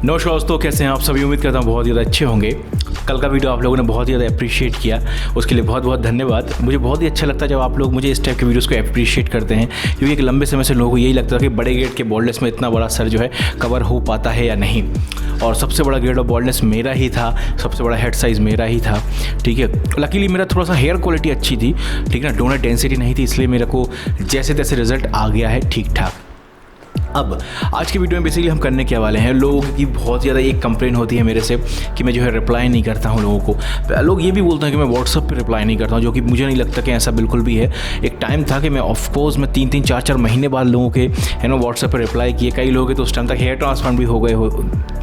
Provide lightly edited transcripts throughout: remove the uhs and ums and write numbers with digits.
नमस्कार दोस्तों, कैसे हैं आप सभी। उम्मीद करता हूँ बहुत ज़्यादा अच्छे होंगे। कल का वीडियो आप लोगों ने बहुत ही ज़्यादा अप्रिशिएट किया, उसके लिए बहुत बहुत धन्यवाद। मुझे बहुत ही अच्छा लगता है जब आप लोग मुझे इस टाइप के वीडियोस को अप्रिशिएट करते हैं, क्योंकि एक लंबे समय से लोगों को यही लगता था कि बड़े ग्रेड के बॉल्डनेस में इतना बड़ा सर जो है कवर हो पाता है या नहीं। और सबसे बड़ा ग्रेड ऑफ बॉल्डनेस मेरा ही था, सबसे बड़ा हेड साइज़ मेरा ही था। ठीक है, लकीली मेरा थोड़ा सा हेयर क्वालिटी अच्छी थी, ठीक है ना, डोनर डेंसिटी नहीं थी, इसलिए मेरे को जैसे तैसे रिजल्ट आ गया है ठीक ठाक। अब आज की वीडियो में बेसिकली हम करने क्या वाले हैं, लोगों की बहुत ज़्यादा एक कंप्लेन होती है मेरे से कि मैं जो है रिप्लाई नहीं करता हूं लोगों को। लोग ये भी बोलते हैं कि मैं व्हाट्सअप पे रिप्लाई नहीं करता हूं, जो कि मुझे नहीं लगता कि ऐसा बिल्कुल भी है। एक टाइम था कि मैं ऑफकोर्स मैं 3-3, 4-4 महीने बाद लोगों के व्हाट्सअप पर रिप्लाई किए। कई लोगों के तो उस टाइम तक हेयर ट्रांसप्लांट भी हो गए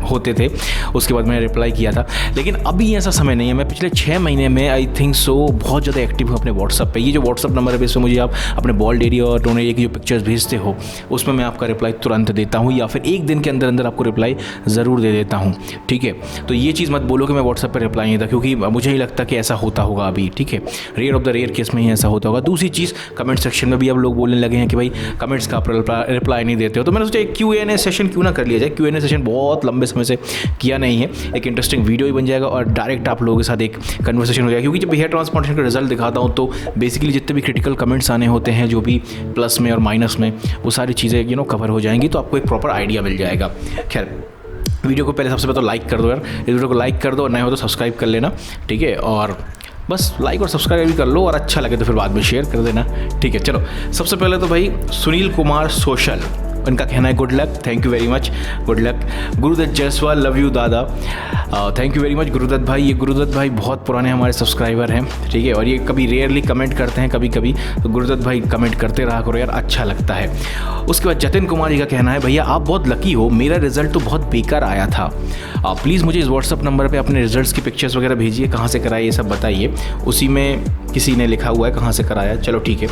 होते थे, उसके बाद मैंने रिप्लाई किया था। लेकिन अभी ऐसा समय नहीं है। मैं पिछले 6 महीने में आई थिंक सो बहुत ज़्यादा एक्टिव हूँ अपने व्हाट्सअप पे। ये जो व्हाट्सअप नंबर है, इसमें मुझे आप अपने बॉल्ड एरिया और डोनर एरिया की जो पिक्चर्स भेजते हो, उसमें मैं आपका रिप्लाई तुरंत देता हूँ, या फिर एक दिन के अंदर अंदर आपको रिप्लाई ज़रूर दे देता हूँ। ठीक है, तो ये चीज़ मत बोलो कि मैं व्हाट्सएप पर रिप्लाई नहीं था, क्योंकि मुझे नहीं लगता कि ऐसा होता होगा अभी। ठीक है, rare of the rare case में ही ऐसा होता होगा। दूसरी चीज़, कमेंट सेक्शन में भी अब लोग बोलने लगे हैं कि भाई कमेंट्स का आप रिप्लाई नहीं देते हो। तो मैंने सोचा एक Q&A सेशन क्यों ना कर लिया जाए। Q&A सेशन बहुत लंबे समय से किया नहीं है, एक इंटरेस्टिंग वीडियो ही बन जाएगा और डायरेक्ट आप लोगों के साथ एक कन्वर्सेशन हो जाएगा। क्योंकि जब हेयर ट्रांसप्लांटेशन का रिजल्ट दिखाता हूँ तो बेसिकली जितने भी क्रिटिकल कमेंट्स आने होते हैं, जो भी प्लस में और माइनस में, वो सारी चीज़ें कवर हो जाएंगी, तो आपको एक प्रॉपर आइडिया मिल जाएगा। खैर, वीडियो को पहले सबसे पहले तो लाइक कर दो यार, इस वीडियो को लाइक कर दो, नए हो तो सब्सक्राइब कर लेना। ठीक है, और बस लाइक और सब्सक्राइब भी कर लो, और अच्छा लगे तो फिर बाद में शेयर कर देना। ठीक है, चलो सबसे पहले तो भाई सुनील कुमार सोशल, उनका कहना है good luck, thank you very much, good luck. Gurudutt Jaiswal, love you दादा, thank you very much Gurudutt भाई। ये गुरुदत्त भाई बहुत पुराने हमारे सब्सक्राइबर हैं, ठीक है, और ये कभी रेयरली कमेंट करते हैं, कभी कभी, तो गुरुदत्त भाई कमेंट करते रहा करो यार, अच्छा लगता है। उसके बाद जतिन कुमार जी का कहना है, भैया आप बहुत लकी हो, मेरा रिजल्ट तो बहुत बेकार आया था, प्लीज़ मुझे इस व्हाट्सअप नंबर पर अपने रिजल्ट्स की पिक्चर्स वगैरह भेजिए, कहाँ से कराए ये सब बताइए। उसी में किसी ने लिखा हुआ है कहाँ से कराया, चलो ठीक है।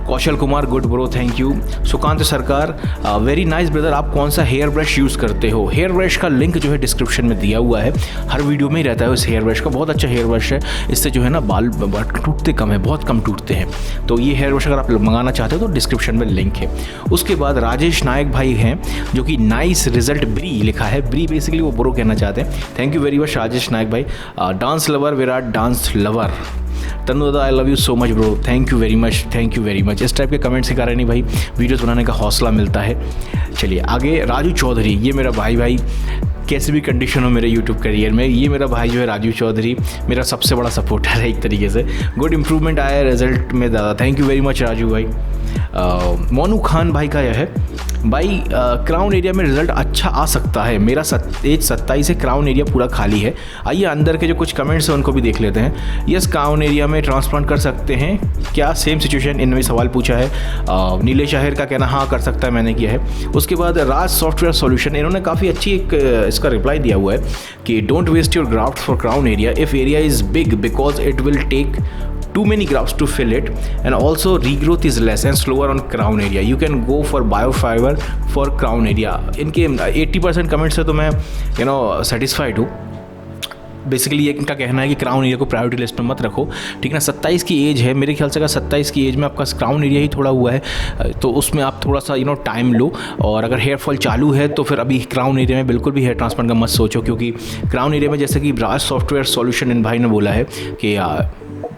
Kaushal Kumar, good bro, thank you. Sukant Sarkar, very nice brother, आप कौन सा हेयर ब्रश यूज़ करते हो? हेयर ब्रश का लिंक जो है डिस्क्रिप्शन में दिया हुआ है, हर वीडियो में ही रहता है उस हेयर ब्रश का। बहुत अच्छा हेयर ब्रश है, इससे जो है ना बाल टूटते कम है, बहुत कम टूटते हैं। तो ये हेयर ब्रश अगर आप मंगाना चाहते हो तो डिस्क्रिप्शन में लिंक है। उसके बाद राजेश नायक भाई हैं, जो कि नाइस रिजल्ट ब्री लिखा है, ब्री बेसिकली वो ब्रो कहना चाहते हैं। Thank you very much Rajesh Nayak भाई। Dance lover Virat, dance lover Tannuda, I love you so much bro, thank you very much, thank you very much. इस टाइप के कमेंट्स के कारण ही भाई वीडियोस बनाने का हौसला मिलता है। चलिए आगे, राजू चौधरी, ये मेरा भाई कैसे भी कंडीशन हो मेरे यूट्यूब करियर में, ये मेरा भाई जो है राजू चौधरी मेरा सबसे बड़ा सपोर्टर है एक तरीके से। गुड इंप्रूवमेंट आया रिजल्ट में दादा, thank you very much Raju भाई। मोनू खान भाई का यह है, भाई क्राउन एरिया में रिजल्ट अच्छा आ सकता है, मेरा एज 27 है, क्राउन एरिया पूरा खाली है। आइए अंदर के जो कुछ कमेंट्स हैं उनको भी देख लेते हैं। यस, क्राउन एरिया में ट्रांसप्लांट कर सकते हैं क्या? सेम सिचुएशन, इन्होंने सवाल पूछा है। नीलेश आहेर का कहना हाँ कर सकता है, मैंने किया है। उसके बाद राज सॉफ्टवेयर सॉल्यूशन, इन्होंने काफ़ी अच्छी एक इसका रिप्लाई दिया हुआ है कि don't waste your graft for crown area if area is big because it will take too many grafts to fill it, and also regrowth is less and slower on crown area. You can go for biofiber for crown area. इनके 80% comment से तो मैं satisfied हूँ। Basically ये इनका कहना है कि क्राउन एरिया को प्रायोरिटी लिस्ट में मत रखो, ठीक है ना। 27 की एज है मेरे ख्याल से, अगर 27 की एज में आपका क्राउन एरिया ही थोड़ा हुआ है तो उसमें आप थोड़ा सा टाइम लो। और अगर हेयर फॉल चालू है तो फिर अभी क्राउन एरिया में बिल्कुल भी हेयर ट्रांसप्लांट का मत सोचो, क्योंकि क्राउन एरिया में जैसे कि राज सॉफ्टवेयर सॉल्यूशन इन भाई ने बोला है कि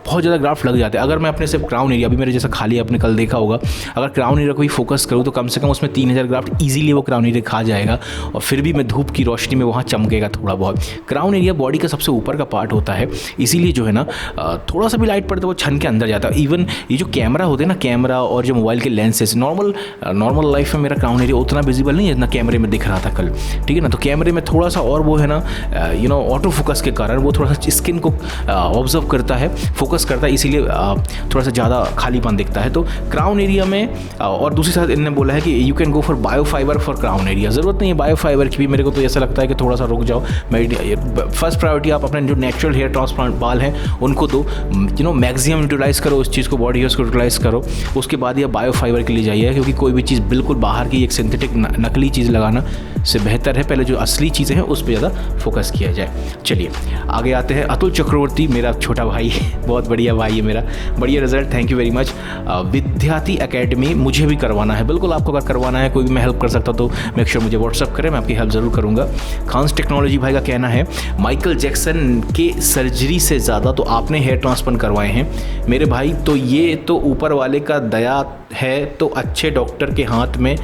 बहुत ज़्यादा ग्राफ्ट लग जाते हैं। अगर मैं अपने सिर्फ क्राउन एरिया, अभी मेरे जैसा खाली आपने कल देखा होगा, अगर क्राउन एरिया को ही फोकस करूँ तो कम से कम उसमें 3000 ग्राफ्ट ईजिली वो क्राउन एरिया खा जाएगा, और फिर भी मैं धूप की रोशनी में वहाँ चमकेगा थोड़ा बहुत। क्राउन एरिया बॉडी का सबसे ऊपर का पार्ट होता है, इसीलिए जो है ना थोड़ा सा भी लाइट पड़ता है वो छन के अंदर जाता है। इवन ये जो कैमरा होते हैं ना, कैमरा और जो मोबाइल के लेंसेज, नॉर्मल लाइफ में मेरा क्राउन एरिया उतना विजिबल नहीं है जितना कैमरे में दिख रहा था कल, ठीक है ना। तो कैमरे में थोड़ा सा और वो है ना ऑटो फोकस के कारण वो थोड़ा सा स्किन को ऑब्जर्व करता है, फोकस करता है, इसीलिए थोड़ा सा ज़्यादा खालीपन दिखता है। तो क्राउन एरिया में और दूसरी साइड इन्होंने बोला है कि you can go for biofibre for crown area. ज़रूरत नहीं है बायोफाइबर की भी, मेरे को तो ऐसा लगता है कि थोड़ा सा रुक जाओ। फर्स्ट प्रायोरिटी आप अपने जो नेचुरल हेयर ट्रांसप्लांट बाल हैं उनको दो, मैक्सिमम यूटिलाइज़ करो उस चीज़ को, बॉडी हेयर्स को यूटिलाइज़ करो। उसके बाद ही आप बायोफाइबर के लिए जाइए, क्योंकि कोई भी चीज़ बिल्कुल बाहर की एक सिंथेटिक नकली चीज़ लगाना से बेहतर है पहले जो असली चीज़ें हैं उस पर ज़्यादा फोकस किया जाए। चलिए आगे आते हैं। अतुल चक्रवर्ती मेरा छोटा भाई बहुत बढ़िया भाई है मेरा, बढ़िया result, thank you very much. विद्यार्थी एकेडमी मुझे भी करवाना है, बिल्कुल आपको अगर करवाना है, कोई भी मैं हेल्प कर सकता तो मेक श्योर मुझे व्हाट्सअप करें, मैं आपकी हेल्प ज़रूर करूँगा। खान्स टेक्नोलॉजी भाई का कहना है माइकल जैक्सन के सर्जरी से ज़्यादा तो आपने हेयर ट्रांसप्लांट करवाए हैं मेरे भाई, तो ये तो ऊपर वाले का दया है, तो अच्छे डॉक्टर के हाथ में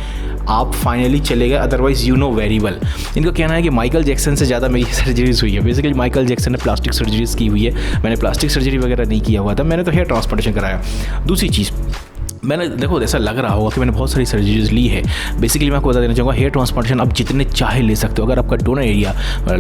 आप फाइनली चले गए, otherwise you know very well. इनका कहना है कि माइकल जैक्सन से ज़्यादा मेरी सर्जरीज हुई है। बेसिकली माइकल जैक्सन ने प्लास्टिक सर्जरीज की हुई है, मैंने प्लास्टिक सर्जरी वगैरह नहीं किया हुआ था, मैंने तो हेयर ट्रांसप्लांटेशन कराया। दूसरी चीज़, मैंने देखो ऐसा लग रहा होगा कि मैंने बहुत सारी सर्जरीज ली है। बेसिकली मैं आपको बता देना चाहूँगा हेयर ट्रांसप्लांटेशन आप जितने चाहे ले सकते हो, अगर आपका डोनर एरिया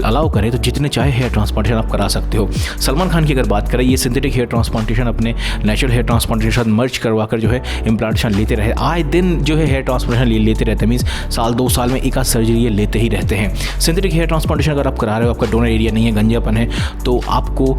अलाउ करे तो जितने चाहे हेयर ट्रांसप्लांटेशन आप करा सकते हो। सलमान खान की अगर बात करें, ये सिंथेटिक हेयर ट्रांसप्लांटेशन अपने नेचुरल हेयर ट्रांसप्लांटेशन के साथ मर्ज करवा कर जो है इम्प्लांटेशन लेते रहे, आए दिन जो है हेयर ट्रांसप्लांटेशन लेते रहते हैं, मीन्स साल 2 साल में एक आध सर्जरी ये लेते ही रहते हैं। सिंथेटिक हेयर ट्रांसप्लांटेशन अगर आप करा रहे हो, आपका डोनर एरिया नहीं है, गंजापन है, तो आपको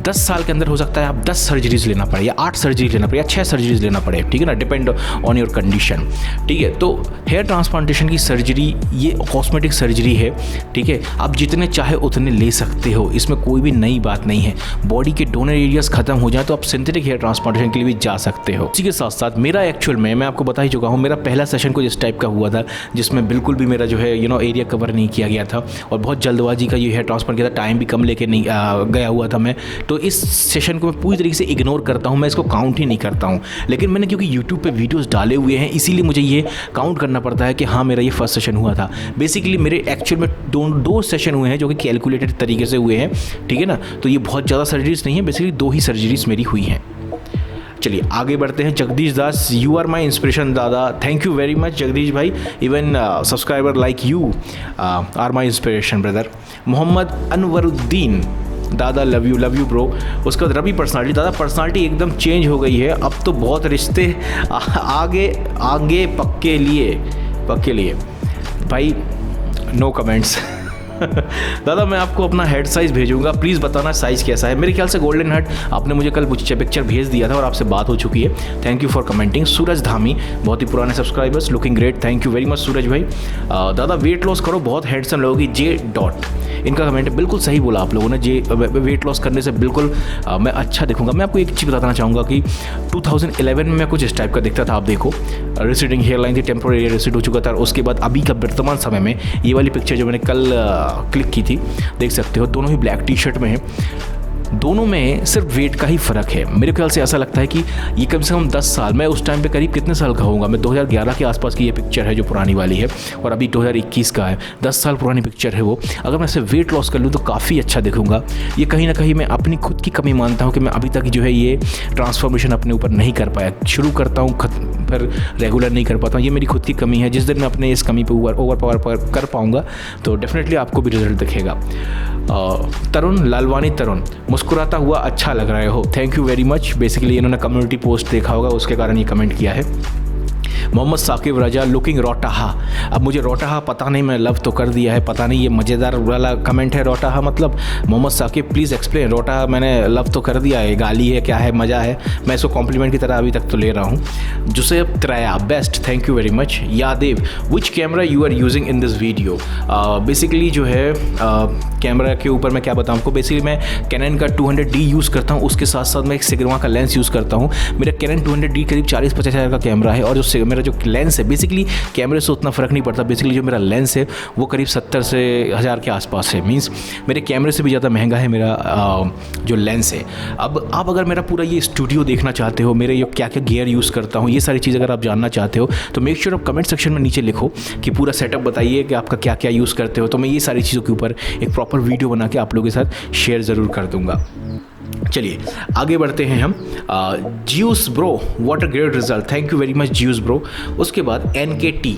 10 साल के अंदर हो सकता है आप 10 सर्जरीज लेना पड़े या 8 सर्जरीज लेना पड़े या 6 सर्जरीज लेना पड़े, ठीक है ना, डिपेंड ऑन योर कंडीशन, ठीक है। तो हेयर ट्रांसप्लांटेशन की सर्जरी ये कॉस्मेटिक सर्जरी है, ठीक है, आप जितने चाहे उतने ले सकते हो, इसमें कोई भी नई बात नहीं है। बॉडी के डोनर एरियाज खत्म हो जाए तो आप सिंथेटिक हेयर ट्रांसप्लांटेशन के लिए भी जा सकते हो। इसी के साथ साथ मेरा एक्चुअल में मैं आपको बता ही चुका हूँ, मेरा पहला सेशन कुछ इस टाइप का हुआ था जिसमें बिल्कुल भी मेरा जो है एरिया कवर नहीं किया गया था और बहुत जल्दबाजी का ये हेयर ट्रांसप्लांट किया था, टाइम भी कम लेके नहीं गया हुआ था मैं, तो इस सेशन को मैं पूरी तरीके से इग्नोर करता हूं, मैं इसको काउंट ही नहीं करता हूं। लेकिन मैंने क्योंकि यूट्यूब पे वीडियोस डाले हुए हैं इसीलिए मुझे ये काउंट करना पड़ता है कि हाँ मेरा ये फर्स्ट सेशन हुआ था। बेसिकली मेरे एक्चुअल में दो सेशन हुए हैं जो कि कैलकुलेटेड तरीके से हुए हैं, ठीक है ना, तो ये बहुत ज़्यादा सर्जरीज नहीं है, बेसिकली 2 ही सर्जरीज मेरी हुई हैं। चलिए आगे बढ़ते हैं। Jagdish Das, you are my inspiration दादा, thank you very much Jagdish भाई, even subscriber like you are my inspiration brother. Mohammad Anwaruddin, दादा लव यू ब्रो। उसके बाद रवि पर्सनालिटी, दादा पर्सनालिटी एकदम चेंज हो गई है, अब तो बहुत रिश्ते आगे पक्के लिए भाई, नो कमेंट्स। दादा मैं आपको अपना हेड साइज़ भेजूंगा, प्लीज़ बताना साइज़ कैसा है। मेरे ख्याल से गोल्डन हेड आपने मुझे कल पिक्चर भेज दिया था और आपसे बात हो चुकी है, thank you for commenting. Suraj Dhami, बहुत ही पुराने subscribers, looking great, thank you very much Suraj भाई। दादा वेट लॉस करो, बहुत हैंडसम लगोगी, जे डॉट, इनका कमेंट है, बिल्कुल सही बोला आप लोगों ने, जे वेट लॉस करने से बिल्कुल मैं अच्छा दिखूंगा। मैं आपको एक चीज़ बताना चाहूँगा कि 2011 में मैं कुछ इस टाइप का दिखता था, आप देखो रिसीडिंग हेयरलाइन थी, टेम्पोररी रिसीड हो चुका था, और उसके बाद अभी का वर्तमान समय में ये वाली पिक्चर जो मैंने कल क्लिक की थी, देख सकते हो दोनों ही ब्लैक टी शर्ट में है, दोनों में सिर्फ वेट का ही फ़र्क है। मेरे ख्याल से ऐसा लगता है कि ये कम से कम 10 साल, मैं उस टाइम पे करीब कितने साल का होऊंगा, मैं 2011 के आसपास की ये पिक्चर है जो पुरानी वाली है, और अभी 2021 का है, 10 साल पुरानी पिक्चर है वो। अगर मैं सिर्फ वेट लॉस कर लूँ तो काफ़ी अच्छा दिखूंगा। ये कहीं ना कहीं मैं अपनी खुद की कमी मानता हूँ कि मैं अभी तक जो है ये ट्रांसफॉर्मेशन अपने ऊपर नहीं कर पाया, शुरू करता हूँ फिर रेगुलर नहीं कर पाता हूँ, ये मेरी खुद की कमी है। जिस दिन मैं अपने इस कमी पे ओवर पावर कर पाऊँगा तो डेफिनेटली आपको भी रिजल्ट दिखेगा। तरुण लालवानी, तरुण मुस्कुराता हुआ अच्छा लग रहे हो, thank you very much. Basically इन्होंने कम्युनिटी पोस्ट देखा होगा, उसके कारण ये कमेंट किया है। मोहम्मद साकिब रजा, लुकिंग रोटाहा, अब मुझे रोटाहा पता नहीं, मैं लव तो कर दिया है, पता नहीं ये मज़ेदार वाला कमेंट है रोटाहा मतलब। मोहम्मद साकिब प्लीज़ एक्सप्लेन, रोटाहा मैंने लव तो कर दिया है, गाली है क्या है, मज़ा है, मैं इसको कॉम्प्लीमेंट की तरह अभी तक तो ले रहा हूँ। जुसेफ त्रया, best, thank you very much. Yadav, which camera you are using in this video. Basically जो है कैमरा के ऊपर मैं क्या बताऊँ आपको, बेसिकली मैं कैनन का 200D यूज़ करता हूँ, उसके साथ साथ मैं एक सिग्मा का लेंस यूज़ करता हूँ। मेरा कैनन 200D करीब 40-50 हज़ार का कैमरा है, और जो मेरा जो लेंस है, बेसिकली कैमरे से उतना फ़र्क नहीं पड़ता, बेसिकली जो मेरा लेंस है वो करीब 70 से 1000 के आसपास है, मीन्स मेरे कैमरे से भी ज़्यादा महंगा है मेरा जो लेंस है। अब आप अगर मेरा पूरा ये स्टूडियो देखना चाहते हो, मेरे ये क्या क्या गियर यूज़ करता हूँ, ये सारी चीज़ अगर आप जानना चाहते हो तो मेक श्योर आप कमेंट सेक्शन में नीचे लिखो कि पूरा सेटअप बताइए कि आपका क्या क्या यूज़ करते हो, तो मैं ये सारी चीज़ों के ऊपर एक प्रॉपर वीडियो बना के आप लोगों के साथ शेयर ज़रूर कर दूँगा। चलिए आगे बढ़ते हैं हम। जियूस bro, what a great result, thank you very much जियूस bro. उसके बाद NKT,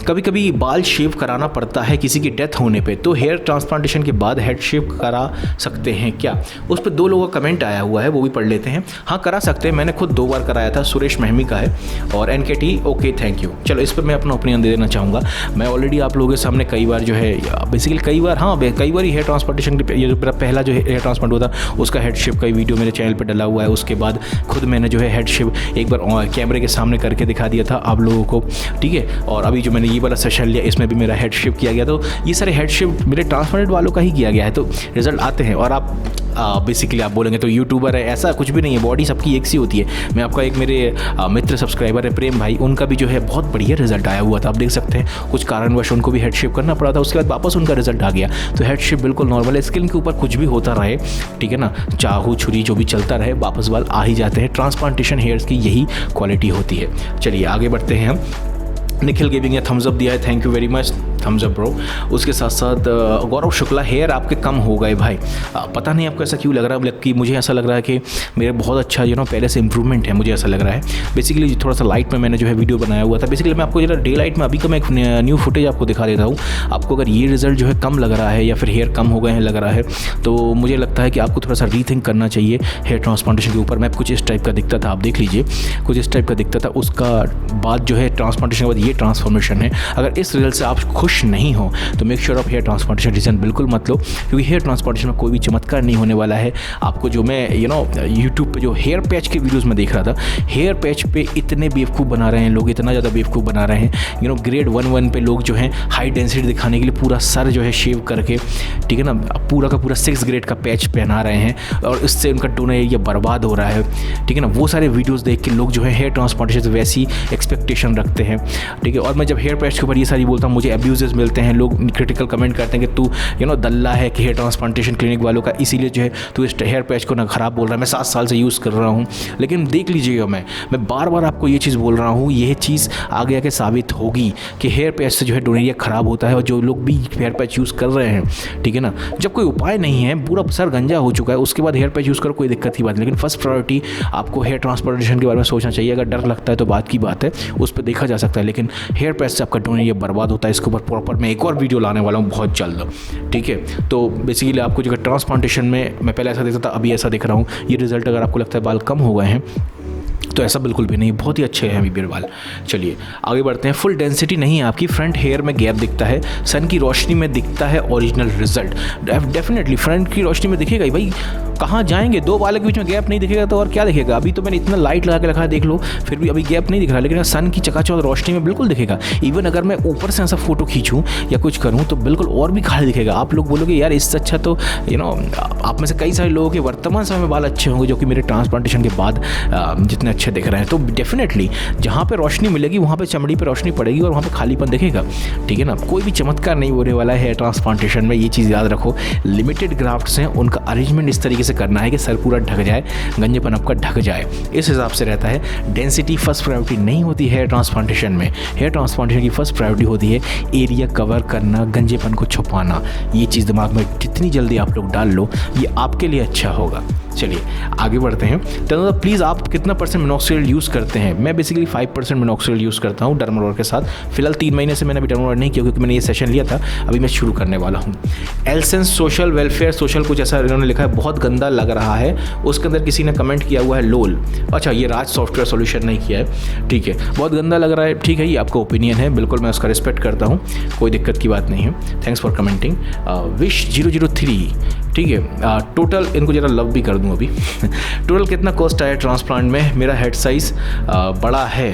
कभी कभी बाल शेव कराना पड़ता है किसी की डेथ होने पे, तो हेयर ट्रांसप्लांटेशन के बाद हेड शेव करा सकते हैं क्या? उस पर 2 लोगों का कमेंट आया हुआ है, वो भी पढ़ लेते हैं। हाँ करा सकते हैं, मैंने खुद 2 बार कराया था, सुरेश महमी का है और NKT, ओके थैंक यू। चलो इस पर मैं अपना ओपिनियन दे देना चाहूँगा। मैं ऑलरेडी आप लोगों के सामने कई बार जो है, बेसिकली कई बार ही हेयर ट्रांसप्लांटेशन, ये जो मेरा पहला जो हेयर ट्रांसप्लांट हुआ था उसका हेड शेव का वीडियो मेरे चैनल पर डला हुआ है। उसके बाद खुद मैंने जो है हेड शेव एक बार कैमरे के सामने करके दिखा दिया था आप लोगों को, ठीक है। और और अभी जो मैंने ये वाला सेशन लिया इसमें भी मेरा हेड शिफ्ट किया गया, तो ये सारे हेड शिफ्ट मेरे ट्रांसप्लांट वालों का ही किया गया है, तो रिजल्ट आते हैं। और आप बेसिकली आप बोलेंगे तो यूट्यूबर है, ऐसा कुछ भी नहीं है, बॉडी सबकी एक सी होती है। मैं आपका एक मेरे मित्र सब्सक्राइबर है प्रेम भाई, उनका भी जो है बहुत बढ़िया रिजल्ट आया हुआ था, आप देख सकते हैं। कुछ कारणवश उनको भी हेड शेप करना पड़ा था, उसके बाद वापस उनका रिजल्ट आ गया। तो हेड शेप बिल्कुल नॉर्मल है, स्किन के ऊपर कुछ भी होता रहे, ठीक है ना, चाहू छुरी जो भी चलता रहे, वापस बाल आ ही जाते हैं। ट्रांसप्लांटेशन हेयर्स की यही क्वालिटी होती है। चलिए आगे बढ़ते हैं हम। निखिल गेमिंग ने थम्स अप दिया है, thank you very much, thumbs up bro. उसके साथ साथ गौरव शुक्ला, हेयर आपके कम हो गए भाई, पता नहीं आपको ऐसा क्यों लग रहा है, कि मुझे ऐसा लग रहा है कि मेरे बहुत अच्छा पहले से इंप्रूवमेंट है, मुझे ऐसा लग रहा है। बेसिकली थोड़ा सा लाइट में मैंने जो है वीडियो बनाया हुआ था। बेसिकली मैं आपको डे लाइट में अभी का मैं एक न्यू फुटेज आपको दिखा देता हूँ। आपको अगर ये रिजल्ट जो है कम लग रहा है या फिर हेयर कम हो गए हैं लग रहा है, तो मुझे लगता है कि आपको थोड़ा सा रीथिंक करना चाहिए हेयर ट्रांसप्लांटेशन के ऊपर। मैं कुछ इस टाइप का दिखता था, आप देख लीजिए, कुछ इस टाइप का दिखता था। उसका बाद जो है ट्रांसप्लांटेशन के बाद ये ट्रांसफॉर्मेशन है। अगर इस रिजल्ट से आप खुश नहीं हो तो मेक श्योर आप हेयर ट्रांसप्लांटेशन डिसीजन बिल्कुल मत लो, क्योंकि हेयर ट्रांसप्लांटेशन में कोई भी चमत्कार नहीं होने वाला है। आपको जो मैं यूट्यूब पे जो हेयर पैच के वीडियोस में देख रहा था, हेयर पैच पे इतने बेवकूफ़ बना रहे हैं लोग, इतना ज़्यादा बेवकूफ़ बना रहे हैं। ग्रेड 1 पे लोग जो हैं हाई डेंसिटी दिखाने के लिए पूरा सर जो है शेव करके, ठीक है ना, पूरा का पूरा 6 ग्रेड का पैच पहना रहे हैं और इससे उनका टोनर एरिया बर्बाद हो रहा है, ठीक है ना। वो सारे वीडियोज़ देख के लोग जो है हेयर ट्रांसप्लांटेशन से वैसी एक्सपेक्टेशन रखते हैं, ठीक है। और मैं जब हेयर पैच के ऊपर ये सारी बोलता हूँ, मुझे अब्यूजेस मिलते हैं, लोग क्रिटिकल कमेंट करते हैं कि तू दल्ला है कि हेयर ट्रांसप्लांटेशन क्लिनिक वालों का, इसीलिए जो है तू इस हेयर पैच को ना ख़राब बोल रहा है। मैं 7 साल से यूज़ कर रहा हूँ, लेकिन देख लीजिएगा, मैं बार बार आपको ये चीज़ बोल रहा हूँ, यह चीज़ आगे आके साबित होगी कि हेयर पैच से जो है डोनेरिया ख़राब होता है। और जो लोग भी हेयर पैच यूज़ कर रहे हैं, ठीक है ना, जब कोई उपाय नहीं है, पूरा सर गंजा हो चुका है, उसके बाद हेयर पैच यूज़ करो, कोई दिक्कत की बात नहीं। लेकिन फर्स्ट प्रायोरिटी आपको हेयर ट्रांसप्लांटेशन के बारे में सोचना चाहिए। अगर डर लगता है तो बात की बात है, उस पर देखा जा सकता है, लेकिन हेयर पैच से आपका डोनेरिया बर्बाद होता है। इसके ऊपर प्रॉपर मैं एक और वीडियो लाने वाला हूँ बहुत जल्द, ठीक है। तो बेसिकली आपको जो ट्रांसप्लांटेशन में मैं पहले ऐसा देखता था, अभी ऐसा दिख रहा हूँ। ये रिजल्ट अगर आपको लगता है बाल कम हो गए हैं तो ऐसा बिल्कुल भी नहीं, बहुत ही अच्छे हैं अभी मेरे बाल। चलिए आगे बढ़ते हैं। फुल डेंसिटी नहीं है आपकी, फ्रंट हेयर में गैप दिखता है, सन की रोशनी में दिखता है ओरिजिनल रिजल्ट। डेफिनेटली फ्रंट की रोशनी में दिखेगा ही भाई, कहाँ जाएंगे, 2 बालों के बीच में गैप नहीं दिखेगा तो और क्या दिखेगा। अभी तो मैंने इतना लाइट लगा के रखा है, देख लो, फिर भी अभी गैप नहीं दिख रहा, लेकिन सन की चकाचौंध रोशनी में बिल्कुल दिखेगा। इवन अगर मैं ऊपर से ऐसा फोटो खींचूँ या कुछ करूँ तो बिल्कुल और भी खाली दिखेगा। आप लोग बोलोगे यार इससे अच्छा तो आप में से कई सारे लोगों के वर्तमान समय में बाल अच्छे होंगे जो कि मेरे ट्रांसप्लांटेशन के बाद जितने अच्छे दिख रहे हैं। तो डेफिनेटली जहाँ पे रोशनी मिलेगी वहाँ पे चमड़ी पे रोशनी पड़ेगी और वहाँ पे खालीपन दिखेगा, ठीक है ना। कोई भी चमत्कार नहीं होने वाला है ट्रांसप्लांटेशन में, ये चीज़ याद रखो। लिमिटेड ग्राफ्ट्स हैं, उनका अरेंजमेंट इस तरीके से करना है कि सर पूरा ढक जाए, गंजेपन आपका ढक जाए, इस हिसाब से रहता है। डेंसिटी फर्स्ट प्रायोरिटी नहीं होती हेयर ट्रांसप्लांटेशन में। हेयर ट्रांसप्लांटेशन की फर्स्ट प्रायोरिटी होती है एरिया कवर करना, गंजेपन को छुपाना। ये चीज़ दिमाग में जितनी जल्दी आप लोग डाल लो, ये आपके लिए अच्छा होगा। चलिए आगे बढ़ते हैं। तो प्लीज़ आप कितना परसेंट मिनॉक्सिडिल यूज़ करते हैं? मैं बेसिकली 5% मिनॉक्सिडिल यूज़ करता हूँ डर्मारोलर के साथ। फिलहाल 3 महीने से मैंने अभी डर्मारोलर नहीं किया क्योंकि मैंने ये सेशन लिया था, अभी मैं शुरू करने वाला हूँ। एलसेंस सोशल वेलफेयर सोशल कुछ ऐसा इन्होंने लिखा है, बहुत गंदा लग रहा है। उसके अंदर किसी ने कमेंट किया हुआ है लोल। अच्छा, ये राज सॉफ्टवेयर सोल्यूशन नहीं किया है, ठीक है। बहुत गंदा लग रहा है, ठीक है, ये आपका ओपिनियन है, बिल्कुल मैं उसका रिस्पेक्ट करता हूँ, कोई दिक्कत की बात नहीं है। Thanks for commenting. विश 003, ठीक है। टोटल इनको ज़रा लव भी कर दूँ अभी। टोटल कितना कॉस्ट आया ट्रांसप्लांट में? मेरा हेड साइज़ बड़ा है।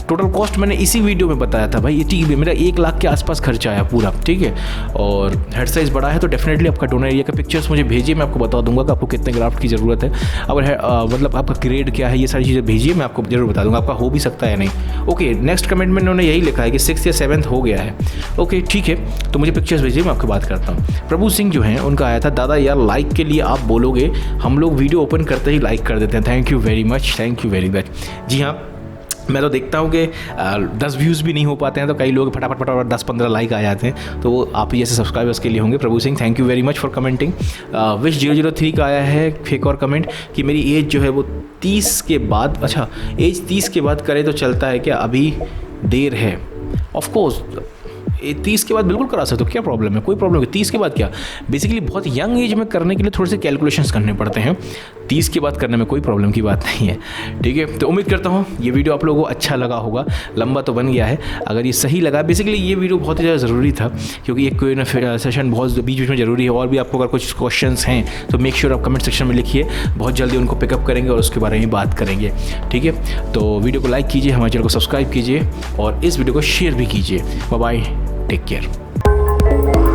टोटल कॉस्ट मैंने इसी वीडियो में बताया था भाई, ठीक है, मेरा 1 लाख के आसपास खर्चा आया पूरा, ठीक है। और हेड साइज़ बड़ा है तो डेफिनेटली आपका डोनर एरिया का पिक्चर्स मुझे भेजिए, मैं आपको बता दूंगा कि आपको कितने ग्राफ्ट की ज़रूरत है। अगर मतलब आपका ग्रेड क्या है, ये सारी चीज़ें भेजिए, मैं आपको जरूर बता दूंगा आपका हो भी सकता है नहीं। ओके, नेक्स्ट कमेंट में उन्होंने यही लिखा है कि 6th या 7th हो गया है। ओके ठीक है, तो मुझे पिक्चर्स भेजिए, मैं आपको बात करता हूँ। प्रभु सिंह जो हैं उनका आया था, दादा यार लाइक के लिए आप बोलोगे, हम लोग वीडियो ओपन करते ही लाइक कर देते हैं। Thank you very much, thank you very much. जी हाँ, मैं तो देखता हूँ कि 10 व्यूज़ भी नहीं हो पाते हैं तो कई लोग फटाफट 10-15 लाइक आ जाते हैं, तो वो आप जैसे सब्सक्राइबर्स के लिए होंगे। Prabhu Singh thank you very much for commenting. Wish 003 का आया है फेक और कमेंट कि मेरी एज जो है वो 30 के बाद, अच्छा एज 30 के बाद करे तो चलता है क्या, अभी देर है? ऑफकोर्स 30 के बाद बिल्कुल करा सकते हो, क्या प्रॉब्लम है, कोई प्रॉब्लम नहीं। 30 के बाद क्या, बेसिकली बहुत यंग एज में करने के लिए थोड़े से कैलकुलेशंस करने पड़ते हैं, 30 के बाद करने में कोई प्रॉब्लम की बात नहीं है, ठीक है। तो उम्मीद करता हूँ ये वीडियो आप लोगों को अच्छा लगा होगा, लंबा तो बन गया है, अगर ये सही लगा, बेसिकली ये वीडियो बहुत ही ज़्यादा ज़रूरी था क्योंकि एक कोई ना सेशन बहुत बीच में ज़रूरी है। और भी आपको अगर कुछ क्वेश्चंस हैं तो मेक श्योर आप कमेंट सेक्शन में लिखिए, बहुत जल्दी उनको पिकअप करेंगे और उसके बारे में बात करेंगे, ठीक है। तो वीडियो को लाइक कीजिए, हमारे चैनल को सब्सक्राइब कीजिए और इस वीडियो को शेयर भी कीजिए। Bye bye, take care.